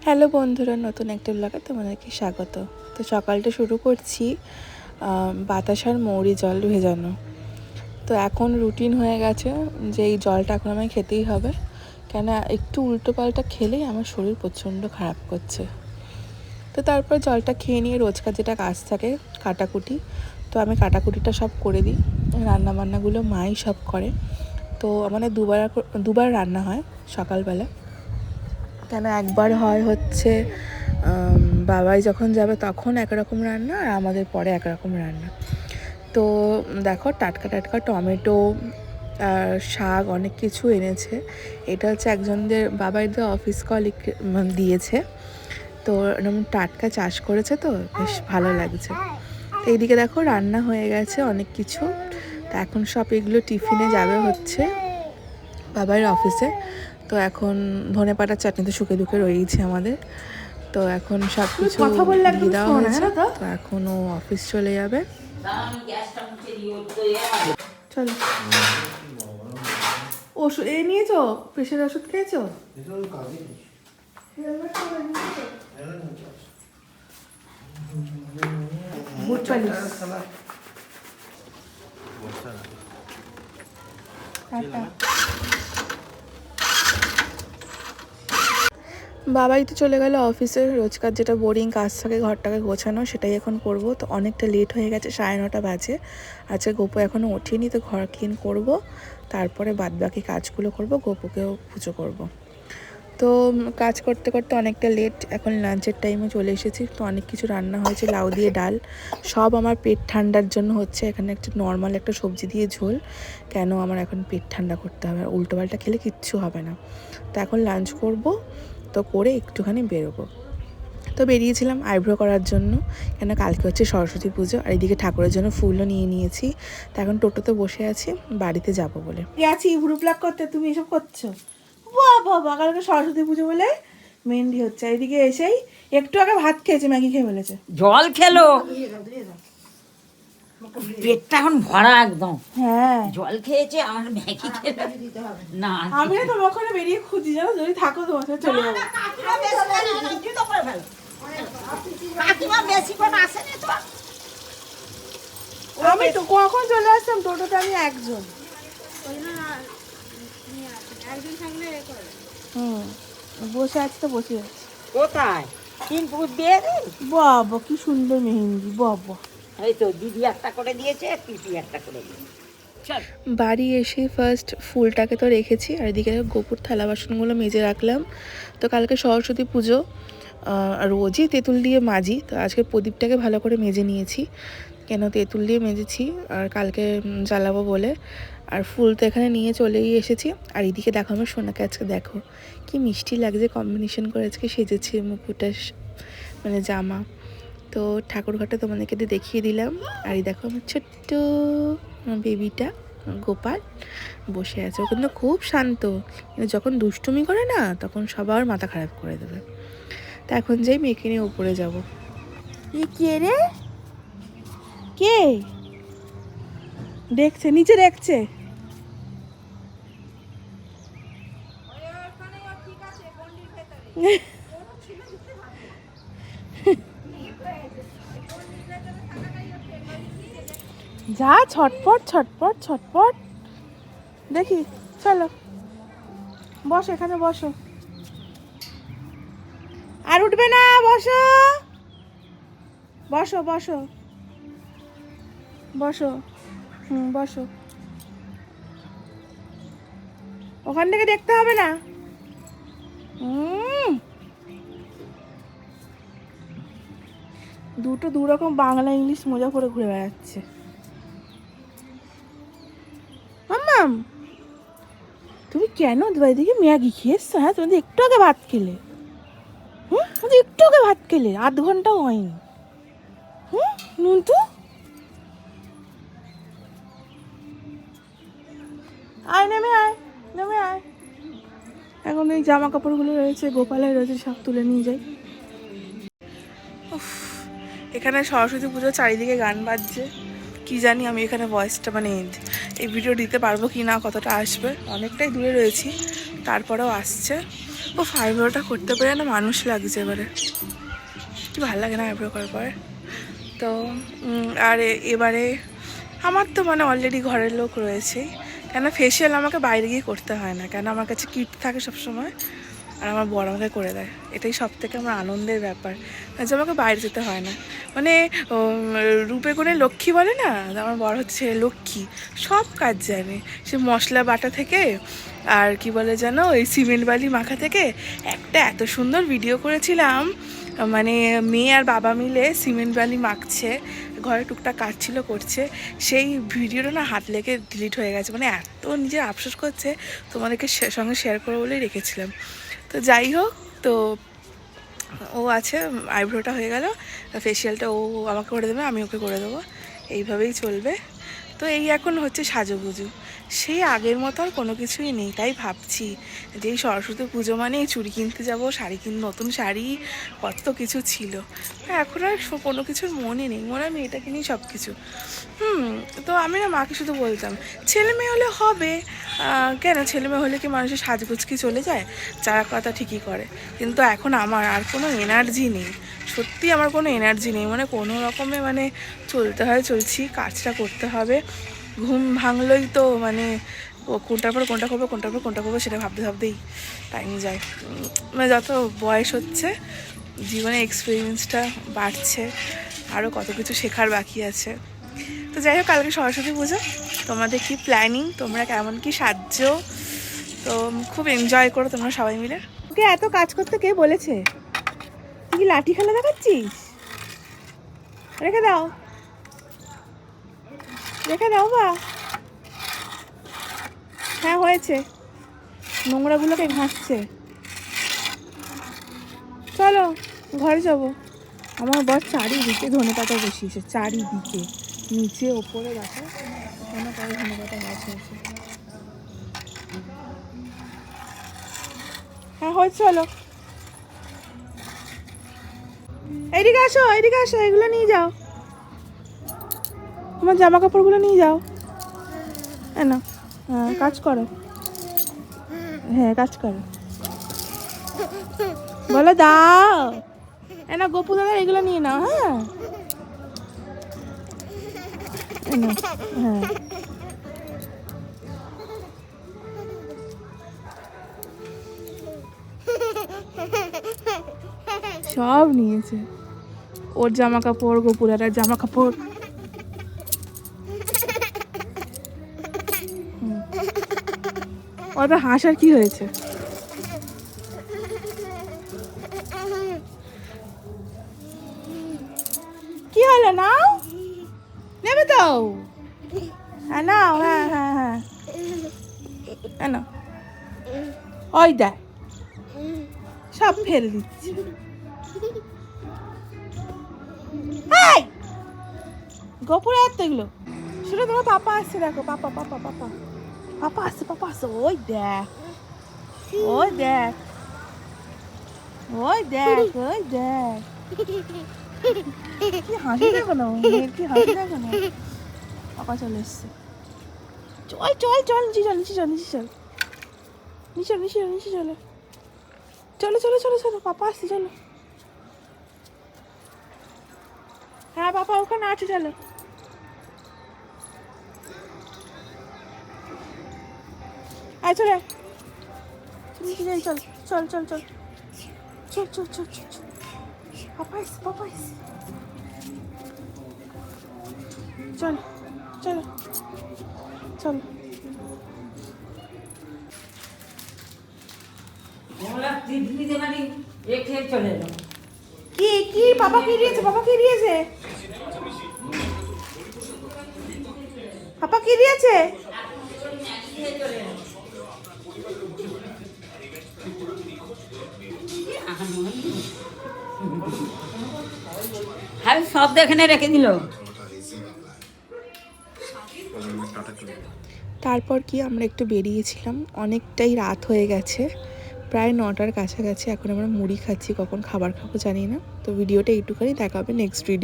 Hello বন্ধুরা, নতুন একটা ব্লগে তোমাদেরকে স্বাগত। তো সকালটা শুরু করছি বাতাস আর মৌরি জল ভেজানো। তো এখন রুটিন হয়ে গেছে যে এই জলটা এখন আমায় খেতেই হবে, কেন একটু উল্টো পাল্টা খেলেই আমার শরীর প্রচণ্ড খারাপ করছে। তো তারপর জলটা খেয়ে নিয়ে রোজকার যেটা কাজ থাকে কাটাকুটি, তো আমি কাটাকুটিটা সব করে দিই। রান্নাবান্নাগুলো মাই সব করে। তো আমাদের দুবার রান্না হয় সকালবেলা, কেন একবার হয় হচ্ছে বাবাই যখন যাবে তখন একরকম রান্না, আর আমাদের পরে একরকম রান্না। তো দেখো টাটকা টাটকা টমেটো আর শাক অনেক কিছু এনেছে। এটা হচ্ছে একজনদের বাবাইদের অফিস কলিগ দিয়েছে। তো এরকম টাটকা চাষ করেছে, তো বেশ ভালো লাগছে। তো এইদিকে দেখো রান্না হয়ে গেছে অনেক কিছু। তো এখন সব এগুলো টিফিনে যাবে হচ্ছে বাবার অফিসে। তো এখন ধনেপাতার চাটনি তো শুকে দুকে রয়েছে আমাদের। তো এখন সব কিছু দিয়ে দেওয়া হয়েছে। তো এখন ও অফিস চলে যাবে। চলো, ওষুধ এ নিয়েছো? প্রেশার ওষুধ খেয়েছো? বুট পালিশ। বাবাই তো চলে গেল অফিসে। রোজকার যেটা বোরিং কাজ থাকে ঘরটাকে গোছানো, সেটাই এখন করব। তো অনেকটা লেট হয়ে গেছে, 9:30 বাজে। আজকে গোপু এখনও ওঠেনি, তো ঘর ক্লিন করব, তারপরে বাদবাকি কাজগুলো করব, গোপুকেও পুজো করব। তো কাজ করতে করতে অনেকটা লেট, এখন লাঞ্চের টাইমে চলে এসেছি। তো অনেক কিছু রান্না হয়েছে, লাউ দিয়ে ডাল, সব আমার পেট ঠান্ডার জন্য হচ্ছে। এখানে একটা নর্মাল একটা সবজি দিয়ে ঝোল, কেন আমার এখন পেট ঠান্ডা করতে হবে, আর উল্টোপাল্টা খেলে কিচ্ছু হবে না। তো এখন লাঞ্চ করব, তো করে একটুখানি বেরোবো। তো বেরিয়েছিলাম আইব্রো করার জন্য, কেন কালকে হচ্ছে সরস্বতী পুজো। আর এদিকে ঠাকুরের জন্য ফুলও নিয়ে নিয়েছি। তো এখন টোটোতে বসে আছি, বাড়িতে যাব বলে। গেছি ভুরু প্লাক করতে, তুমি এসব করছো? বাবা, কালকে সরস্বতী পুজো বলে মেহেন্দি হচ্ছে। এদিকে এসেই একটু আগে ভাত খেয়েছে, ম্যাগি খেয়ে ফেলেছে, জল খেলো, পেটটা এখন ভরা একদম। হ্যাঁ জল খেয়েছে, আমার ম্যাগি খেলো না। আমি না তোমার ওখানে বেরিয়ে খুঁজি, জানো, যদি থাকো তোমার সাথে চলে যাবো। আমি তো কখন চলে আসতাম, টোটোতে আমি একজন। বসে আছি তো বসে আছি। কোথায় তিন ফুট দিয়ে দিন? বাবা কি সুন্দর মেহেন্দি, বাবা। এই তো দিদি একটা করে দিয়েছে, পিপি একটা করে দিয়েছে। বাড়ি এসে ফার্স্ট ফুলটাকে তো রেখেছি, আর এদিকে গোপুর থালা বাসনগুলো মেজে রাখলাম। তো কালকে সরস্বতী পুজো, রোজই তেঁতুল দিয়ে মাজি, তো আজকে প্রদীপটাকে ভালো করে মেজে নিয়েছি, কেন তেঁতুল দিয়ে মেজেছি আর কালকে জ্বালাবো বলে। আর ফুল তো এখানে নিয়ে চলেই এসেছি। আর এদিকে দেখো আমার সোনাকে আজকে দেখো কি মিষ্টি লাগছে, কম্বিনেশন করে আজকে সেজেছে, মুকুটটা মানে জামা। তো ঠাকুর ঘরটা তোমাদেরকে দেখিয়ে দিলাম। আর এই দেখো আমার ছোট্ট বেবিটা গোপাল বসে আছে। ও কিন্তু খুব শান্ত, কিন্তু যখন দুষ্টুমি করে না, তখন সবার মাথা খারাপ করে দেবে। তা এখন যাই মেয়েকে নিয়ে উপরে যাবো। কে রে? কে দেখছে? নিচে দেখছে। যা ছটপট ছটপট ছটপট দেখি। চলো বসো, এখানে বসো, আর উঠবে না, বসো বসো বসো বসো। বসো, ওখান থেকে দেখতে হবে না। দুটো দুরকম বাংলা ইংলিশ মজা করে ঘুরে বেড়াচ্ছে। মাম্মাম, তুমি কেন দিকে ম্যাগি খেয়েছো? হ্যাঁ, তুমি একটু আগে ভাত খেলে। তুমি একটু আগে ভাত খেলে, 8 ঘন্টাও হয়নি। নুনটু আয়, নেমে আয়, নেমে আয়। এখন এই জামা কাপড়গুলো রয়েছে, গোপালের রয়েছে, সব তুলে নিয়ে যাই। এখানে সরস্বতী পুজো, চারিদিকে গান বাজছে। কি জানি আমি এখানে ভয়েসটা মানে এই ভিডিও দিতে পারবো কি না, কতটা আসবে, অনেকটাই দূরে রয়েছি, তারপরেও আসছে। ও আইব্রোটা করতে পারে না, মানুষ লাগছে এবারে, কি ভালো লাগে না আইব্রো করার পরে। তো আর এবারে আমার তো মানে অলরেডি ঘরের লোক রয়েছেই, কেন ফেসিয়াল আমাকে বাইরে গিয়ে করতে হয় না, কেন আমার কাছে কিট থাকে সবসময়, আর আমার বড় আমাকে করে দেয়। এটাই সব থেকে আমার আনন্দের ব্যাপার, যে আমাকে বাইরে যেতে হয় না। মানে রূপে গুণে লক্ষ্মী বলে না, আমার বড় হচ্ছে লক্ষ্মী, সব কাজ জানে। সে মশলা বাটা থেকে আর কি বলে যেন ওই সিমেন্ট বালি মাখা থেকে। একটা এত সুন্দর ভিডিও করেছিলাম, মানে মেয়ে আর বাবা মিলে সিমেন্ট বালি মাখছে, ঘরে টুকটাক কাজ ছিল করছে, সেই ভিডিওটা না হাত লেগে ডিলিট হয়ে গেছে। মানে এত নিজে আফসোস করছে, তোমাদেরকে সঙ্গে শেয়ার করবো বলেই রেখেছিলাম। তো যাই হোক, তো ও আছে, আইব্রোটা হয়ে গেল, ফেসিয়ালটা ও আমাকে করে দেবে, আমি ওকে করে দেবো, এইভাবেই চলবে। তো এই এখন হচ্ছে সাজুগুজু, সেই আগের মতো আর কোনো কিছুই নেই। তাই ভাবছি যে এই সরস্বতী পুজো মানে চুড়ি কিনতে যাব, শাড়ি নতুন শাড়ি, কত কিছু ছিল, এখন আর কোনো কিছুর মনে নেই, মনে হয় এটা কিনি সব কিছু। তো আমি না মাকে শুধু বলতাম ছেলে মেয়ে হলে হবে, কেন ছেলে মেয়ে হলে কি মানুষের সাজগোজ কি চলে যায়, যারা কথা ঠিকই করে। কিন্তু এখন আমার আর কোনো এনার্জি নেই, সত্যি আমার কোনো এনার্জি নেই, মানে কোনো রকমে মানে চলতে হয়, চলছি, কাজটা করতে হবে। ঘুম ভাঙলেই তো মানে কোনটার পর কোনটা করবো, কোনটার পর কোনটা করবো সেটা ভাবতে ভাবতেই টাইম যায়। মানে যত বয়স হচ্ছে, জীবনে এক্সপিরিয়েন্সটা বাড়ছে, আরও কত কিছু শেখার বাকি আছে। তো যাই হোক, কালকে সরস্বতী পুজো, তোমাদের কি প্ল্যানিং, তোমরা কেমন কি সাজছো? তো খুব এনজয় করো তোমরা সবাই মিলে। ওকে এত কাজ করতে কে বলেছে? তুই কি লাঠি খেলা দেখাচ্ছিস? রেখে দাও, রেখে দাও বা। হ্যাঁ হয়েছে, নোংরাগুলোকে ঘাঁটছে। চলো ঘরে যাবো। আমার বর চারিদিকে ধনেপাতা বসিয়েছে, চারিদিকে, নিচে ওপরে দেখো কোনো কারো ধনেপাতা গাছ হয়েছে। হ্যাঁ হয়েছে, চলো এদিকে আসো, এদিকে আসো, এগুলো নিয়ে যাও, তোমার জামা কাপড়গুলো নিয়ে যাও। না, হ্যাঁ কাজ করো, হ্যাঁ কাজ করো, বলো দাও। না গপু দাদা এগুলো নিয়ে নাও, হ্যাঁ হ্যাঁ সব নিয়েছে, ওর জামা কাপড়, গোপুরাটার জামা কাপড়। ওটা হাসার কি হয়েছে? কি হলো, নাও, নেবে তো? হ্যাঁ নাও, হ্যাঁ হ্যাঁ হ্যাঁ, না ওই দেখ সব ফেলে দিচ্ছি। গোপুর আর তো এগুলো শুনে, তোমার পাপা আসছে, দেখো পাপা পাপা পাপা পাপা আসছে, পাপা আসছে, ওই দেখ, ওই দেখ, ওই দেখ, ওই দেখ, কি হাসি দেখো না, কি হাসি দেখো না। পাপা চলে এসছে, চল চল চল, নিচে চল, নিচে চল, নিচে চল, নিচে নিচে নিচে চলো, চলো চলো চলো চলো, পাপা আসছে, চলো। হ্যাঁ পাপা ওখানে আছে, চলো। আয় চলে, চল চল চল চল চল চল চল চল চল, পাপা এসছে, পাপা এসছে, চল চলো চলো। কি কি পাপা কি দিয়েছে, পাপা কি দিয়েছে, পাপা কি দিয়েছে? আমি সব এখানে রেখে দিল। তারপর কি আমরা একটু বেরিয়েছিলাম, অনেকটাই রাত হয়ে গেছে, প্রায় 9টার কাছাকাছি। এখন আমরা মুড়ি খাচ্ছি, কখন খাবার খাবো জানি না। তো ভিডিওটা এইটুখানি, দেখা হবে নেক্সট ভিডিও।